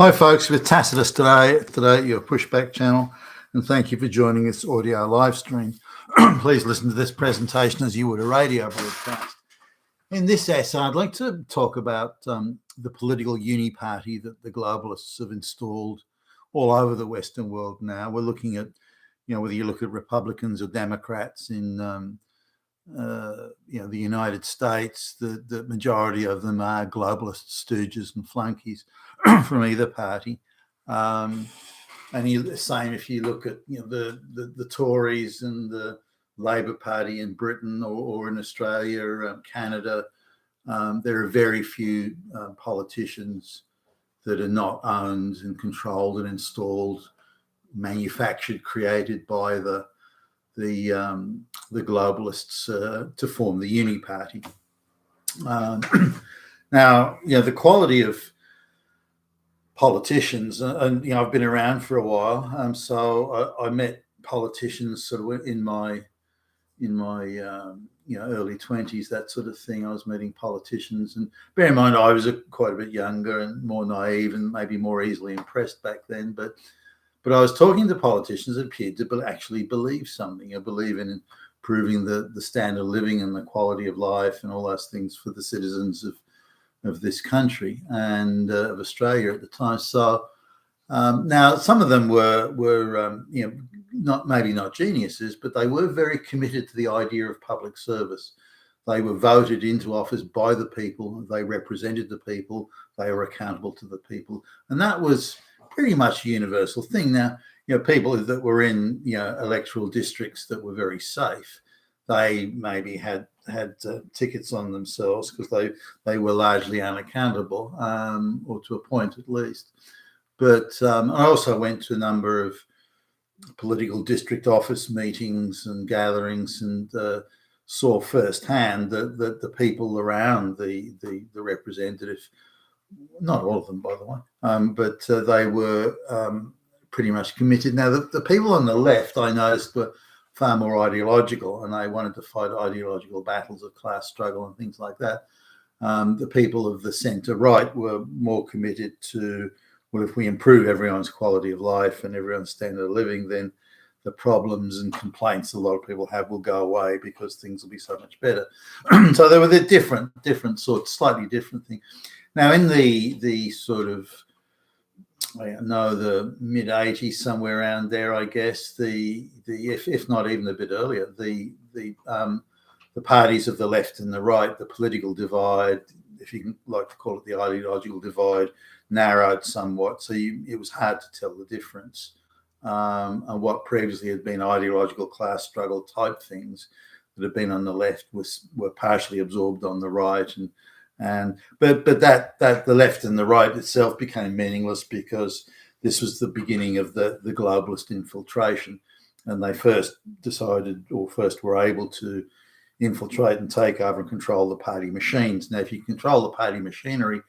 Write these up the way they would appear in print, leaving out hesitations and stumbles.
Hi folks, with Tacitus today at your Pushback channel, and thank you for joining this audio live stream. Please listen to this presentation as you would a radio broadcast. In this essay, I'd like to talk about the political uni-party that the globalists have installed all over the Western world now. We're looking at, whether you look at Republicans or Democrats in the United States, the majority of them are globalist stooges and flunkies from either party. And the same if you look at the Tories and the Labor Party in Britain or in Australia, Canada. There are very few politicians that are not owned and controlled and installed, manufactured, created by the globalists to form the uni-party. Now, the quality of politicians, and I've been around for a while, so I met politicians sort of in my early 20s, that sort of thing. I was meeting politicians, and bear in mind I was quite a bit younger and more naive and maybe more easily impressed back then, but I was talking to politicians that appeared to actually believe something. I believe in improving the standard of living and the quality of life and all those things for the citizens of this country and of Australia at the time. So now some of them were not geniuses, but they were very committed to the idea of public service. They were voted into office by the people. They represented the people. They were accountable to the people, and that was pretty much a universal thing. Now, people that were in electoral districts that were very safe, they maybe had tickets on themselves because they were largely unaccountable, or to a point at least. But I also went to a number of political district office meetings and gatherings and saw firsthand that the people around the representative, not all of them, by the way, but they were pretty much committed. Now, the people on the left, I noticed, were far more ideological, and they wanted to fight ideological battles of class struggle and things like that. The people of the centre-right were more committed to, well, if we improve everyone's quality of life and everyone's standard of living, then the problems and complaints a lot of people have will go away because things will be so much better. So there were the different sorts, slightly different things. Now, in the sort of, the mid-80s, somewhere around there, I guess, if not even a bit earlier, the parties of the left and the right, the political divide, if you can like to call it the ideological divide, narrowed somewhat. So it was hard to tell the difference. And what previously had been ideological class struggle type things that had been on the left were partially absorbed on the right, but that the left and the right itself became meaningless because this was the beginning of the globalist infiltration, and they first were able to infiltrate and take over and control the party machines. Now, if you control the party machinery,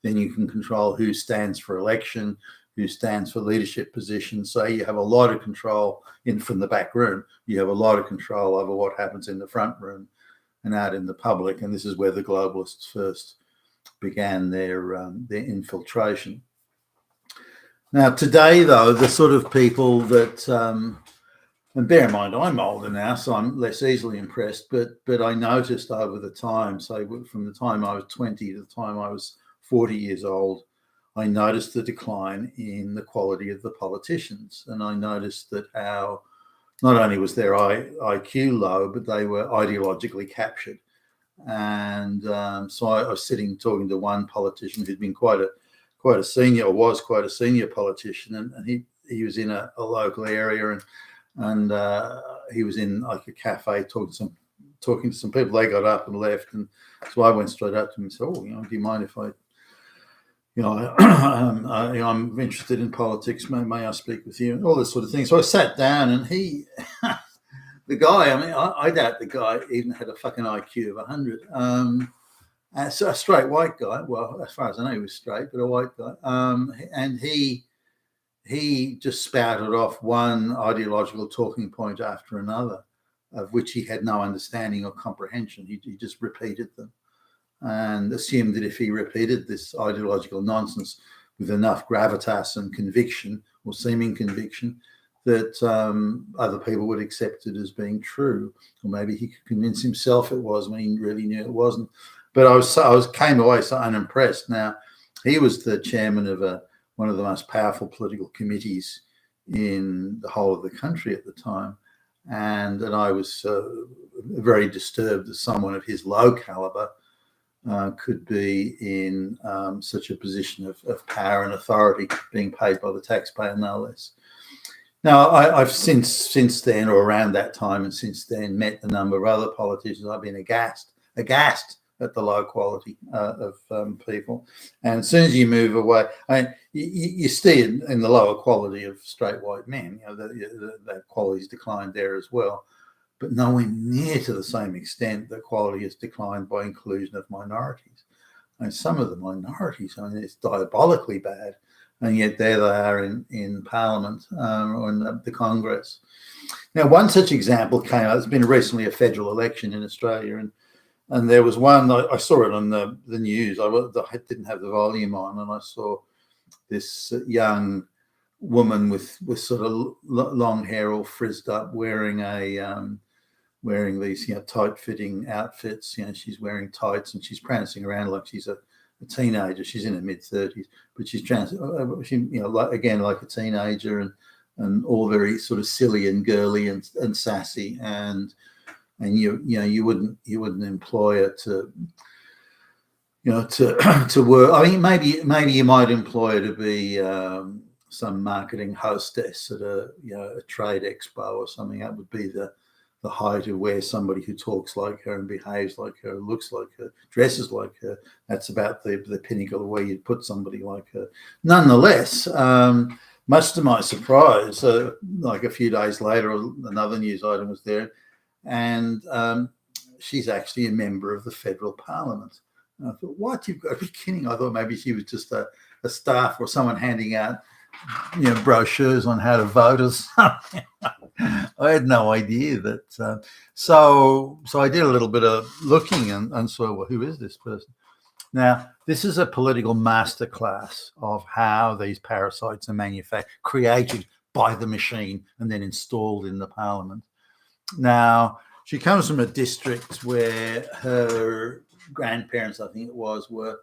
then you can control who stands for election, who stands for leadership positions. So you have a lot of control from the back room. You have a lot of control over what happens in the front room and out in the public. And this is where the globalists first began their infiltration. Now, today, though, the sort of people that, and bear in mind, I'm older now, so I'm less easily impressed, but I noticed over the time, so from the time I was 20 to the time I was 40 years old, I noticed the decline in the quality of the politicians. And I noticed that how not only was their IQ low, but they were ideologically captured. And so I was talking to one politician who'd been quite a senior, or was quite a senior politician, and he was in a local area, and he was in like a cafe talking to some people. They got up and left, and so I went straight up to him and said, "Oh, do you mind if I, I'm interested in politics. May I speak with you?" And all this sort of thing. So I sat down, and he, the guy, I doubt the guy even had a fucking IQ of 100. And so a straight white guy. Well, as far as I know, he was straight, but a white guy. And he just spouted off one ideological talking point after another, of which he had no understanding or comprehension. He just repeated them and assumed that if he repeated this ideological nonsense, with enough gravitas and conviction, or seeming conviction, that other people would accept it as being true, or maybe he could convince himself it was when he really knew it wasn't. But I came away so unimpressed. Now, he was the chairman of one of the most powerful political committees in the whole of the country at the time, and I was very disturbed that someone of his low caliber could be in such a position of power and authority, being paid by the taxpayer, no less. Now, I've since then, or around that time and since then, met a number of other politicians. I've been aghast at the low quality of people. And as soon as you move away, you see it in the lower quality of straight white men. That quality's declined there as well, but nowhere near to the same extent that quality has declined by inclusion of minorities. And some of the minorities, it's diabolically bad. And yet there they are in Parliament or in the Congress. Now, one such example came out. There's been recently a federal election in Australia, and there was one, I saw it on the news. I didn't have the volume on, and I saw this young woman with sort of long hair all frizzed up, wearing these tight-fitting outfits. She's wearing tights and she's prancing around like she's a teenager. She's in her mid-30s, but she's like a teenager, and all very sort of silly and girly and sassy, and you wouldn't employ her to work. I mean, maybe you might employ her to be some marketing hostess at a trade expo or something. That would be the height of where somebody who talks like her and behaves like her, looks like her, dresses like her, that's about the pinnacle of where you'd put somebody like her. Nonetheless, much to my surprise, like a few days later, another news item was there, and she's actually a member of the federal parliament. And I thought, what? You've got to be kidding. I thought maybe she was just a staff or someone handing out brochures on how to vote or something. I had no idea that. So I did a little bit of looking and saw, well, who is this person? Now, this is a political masterclass of how these parasites are created by the machine and then installed in the parliament. Now, she comes from a district where her grandparents, I think it was, were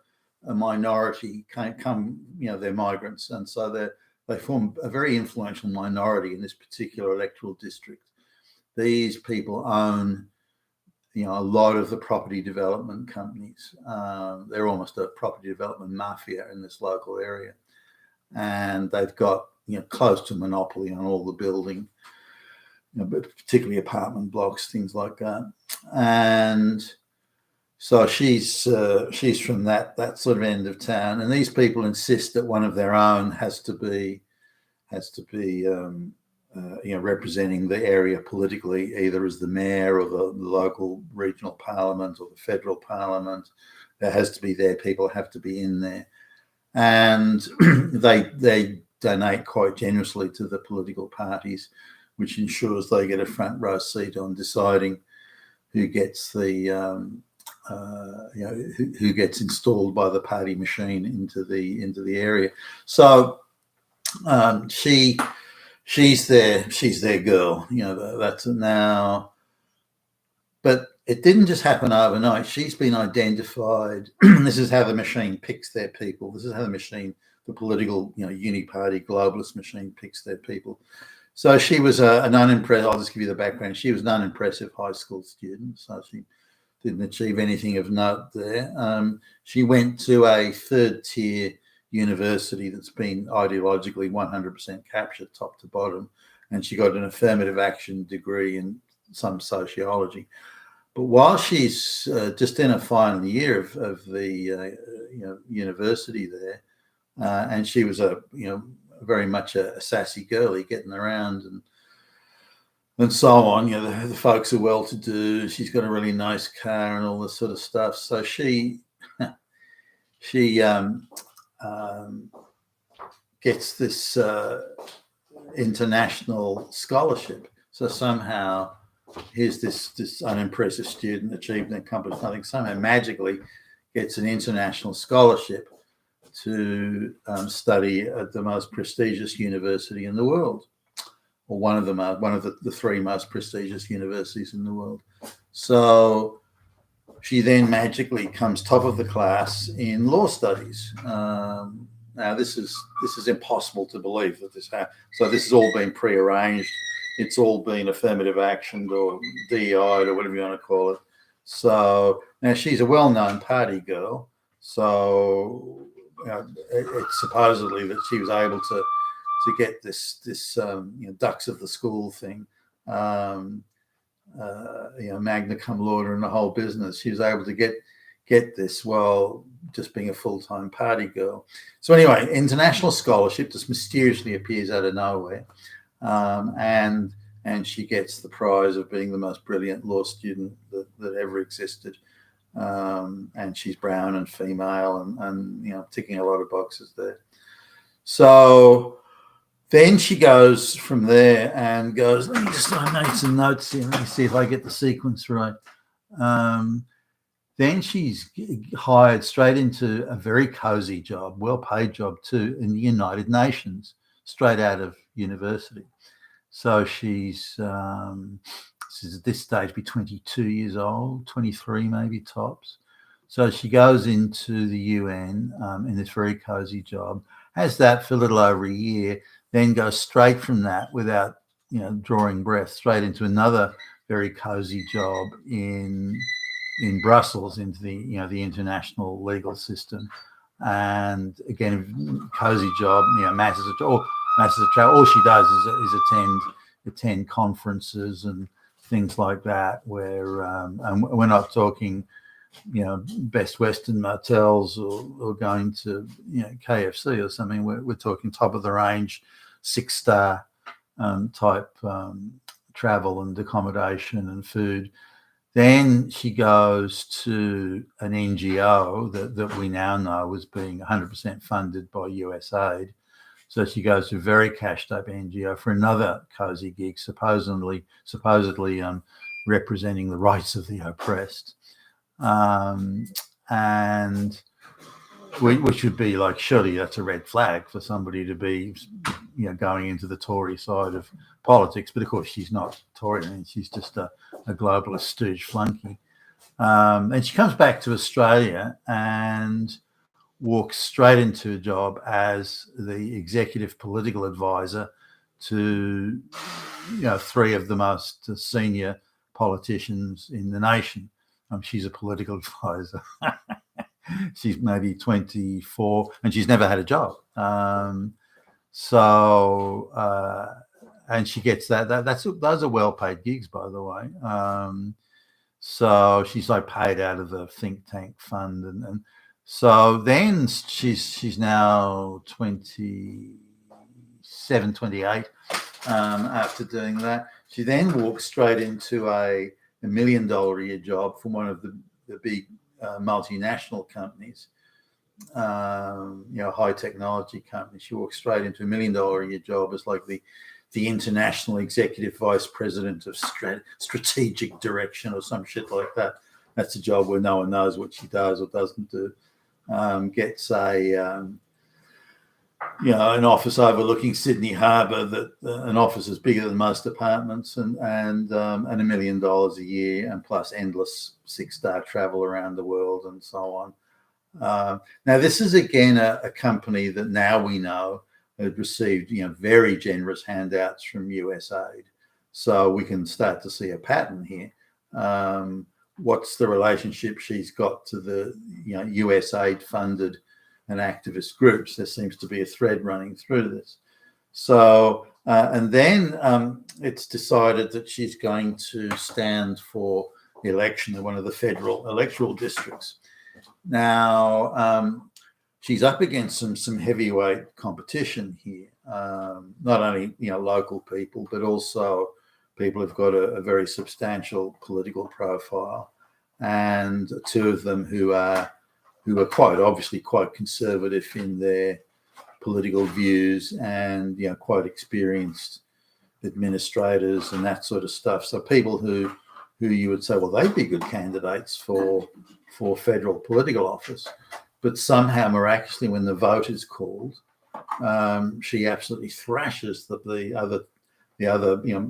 a minority, they're migrants, and so they form a very influential minority in this particular electoral district. These people own, a lot of the property development companies. They're almost a property development mafia in this local area, and they've got close to monopoly on all the building, but particularly apartment blocks, things like that. And so she's from that sort of end of town, and these people insist that one of their own has to be representing the area politically, either as the mayor or the local regional parliament or the federal parliament. There has to be their people have to be in there, and they donate quite generously to the political parties, which ensures they get a front row seat on deciding who gets the who gets installed by the party machine into the area. So she's their girl. That's now. But it didn't just happen overnight. She's been identified. This is how the machine picks their people. This is how the political uniparty globalist machine picks their people. So she was an unimpressive. I'll just give you the background. She was an unimpressive high school student. So she didn't achieve anything of note there. She went to a third-tier university that's been ideologically 100% captured top to bottom, and she got an affirmative action degree in some sociology. But while she's just in her final year of the university there, and she was very much a sassy girlie, getting around and so on. The folks are well-to-do. She's got a really nice car and all this sort of stuff. So she gets this international scholarship. So somehow, here's this unimpressive student, achieved and accomplished nothing, somehow magically gets an international scholarship to study at the most prestigious university in the world, or one of the three most prestigious universities in the world. So she then magically comes top of the class in law studies. Now this is impossible to believe that this happened. So this has all been prearranged. It's all been affirmative actioned or DEI'd or whatever you want to call it. So now she's a well-known party girl. So it's supposedly that she was able to get this ducks of the school thing, magna cum laude and the whole business. She was able to get this while just being a full-time party girl. So anyway, international scholarship just mysteriously appears out of nowhere, and she gets the prize of being the most brilliant law student that ever existed. And she's brown and female and ticking a lot of boxes there. So then she goes from there and goes, let me just make some notes here. Let me see if I get the sequence right. Then she's hired straight into a very cozy job, well-paid job too, in the United Nations, straight out of university. So she's at this stage be 22 years old, 23 maybe tops. So she goes into the UN in this very cozy job, has that for a little over a year, then goes straight from that without drawing breath straight into another very cozy job in Brussels, into the international legal system. And again, cozy job, masses of travel. All she does is attend conferences and things like that, where and we're not talking Best Western motels or going to KFC or something. We're talking top of the range 6-star type travel and accommodation and food. Then she goes to an NGO that we now know was being 100% funded by US aid. So she goes to a very cashed up NGO for another cozy gig, supposedly representing the rights of the oppressed. And which would be like, surely that's a red flag for somebody to be, going into the Tory side of politics. But of course, she's not Tory. I mean, she's just a globalist stooge flunky. And she comes back to Australia and walks straight into a job as the executive political advisor to, three of the most senior politicians in the nation. She's a political advisor. She's maybe 24 and she's never had a job. And she gets those are well-paid gigs, by the way. So she's like paid out of a think tank fund. And so then she's now 27, 28 after doing that. She then walks straight into a $1 million a year job from one of the big multinational companies, high technology company. She walks straight into $1 million a year job as like the international executive vice president of strategic direction or some shit like that. That's a job where no one knows what she does or doesn't do. Gets an office overlooking Sydney Harbour, an office is bigger than most apartments, and $1 million a year, and plus endless 6-star travel around the world and so on. Now, this is again a company that now we know had received very generous handouts from US aid, so we can start to see a pattern here. What's the relationship she's got to the US aid funded and activist groups? There seems to be a thread running through this. So and then it's decided that she's going to stand for election in one of the federal electoral districts. Now she's up against some heavyweight competition here. Not only local people, but also people who've got a very substantial political profile, and two of them who are quite obviously quite conservative in their political views, and quite experienced administrators and that sort of stuff. So people who you would say, well, they'd be good candidates for federal political office. but somehow miraculously, when the vote is called, she absolutely thrashes the other,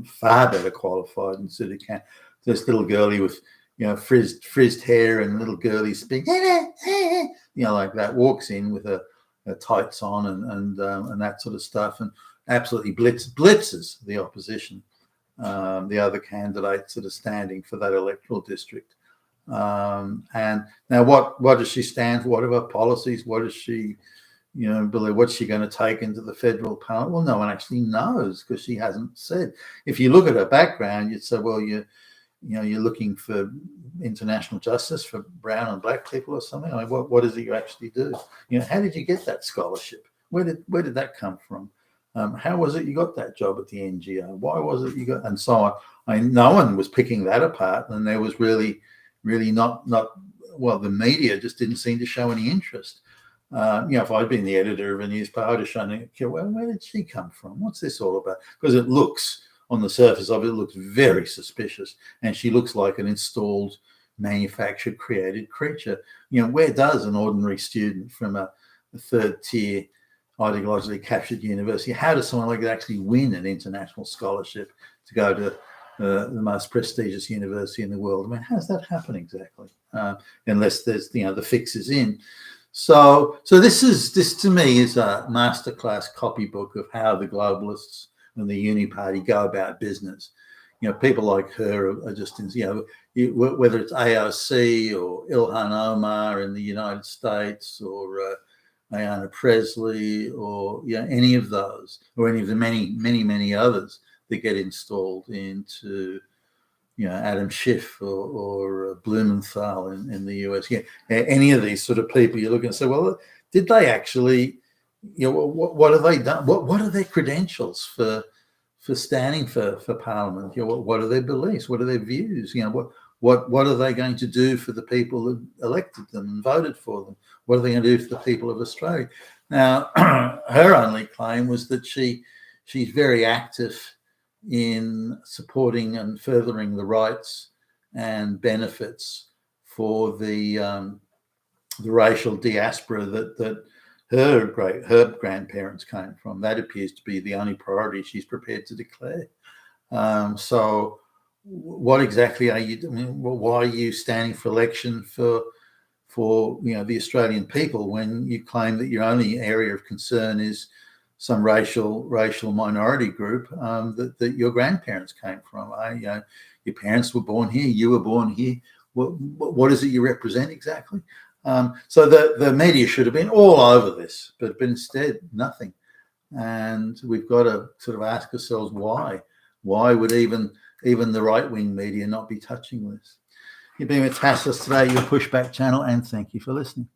far better qualified and suited candidate. This little girlie with, frizzed hair and little girlie speaking, like that, walks in with her tights on and that sort of stuff, and absolutely blitzes the opposition, the other candidates that are standing for that electoral district. And now, what does she stand for? What are her policies? What does she, believe? What's she going to take into the federal parliament? Well, no one actually knows, because she hasn't said. If you look at her background, you'd say, well, you're looking for international justice for brown and black people or something. I mean, what is it you actually do? How did you get that scholarship? Where did that come from? How was it you got that job at the NGO? Why was it you got, and so on? I mean, no one was picking that apart, and there was really not well, the media just didn't seem to show any interest. If I'd been the editor of a newspaper, I'd have shown it, well, where did she come from? What's this all about? Because it looks, on the surface of it, looks very suspicious, and she looks like an installed, manufactured, created creature. Where does an ordinary student from a third-tier, ideologically captured university, how does someone like that actually win an international scholarship to go to the most prestigious university in the world? I mean, how's that happen exactly? Unless there's, the fix is in. So this to me is a masterclass copybook of how the globalists and the Uni-Party go about business. People like her are just, whether it's AOC or Ilhan Omar in the United States, or Ayanna Presley, or any of those, or any of the many others that get installed into, Adam Schiff or Blumenthal in the US. Any of these sort of people, you look and say, well, did they actually, what have they done? What are their credentials for standing for Parliament? What are their beliefs? What are their views? What are they going to do for the people that elected them and voted for them? What are they going to do for the people of Australia? Now, her only claim was that she's very active in supporting and furthering the rights and benefits for the racial diaspora that her grandparents came from. That appears to be the only priority she's prepared to declare. So what exactly are you doing? Why are you standing for election for the Australian people, when you claim that your only area of concern is some racial minority group that your grandparents came from? Your parents were born here, you were born here. What is it you represent exactly? So the media should have been all over this, but instead nothing. And we've got to sort of ask ourselves why. Why would even the right-wing media not be touching this? You've been with Tassos today, your Pushback channel, and thank you for listening.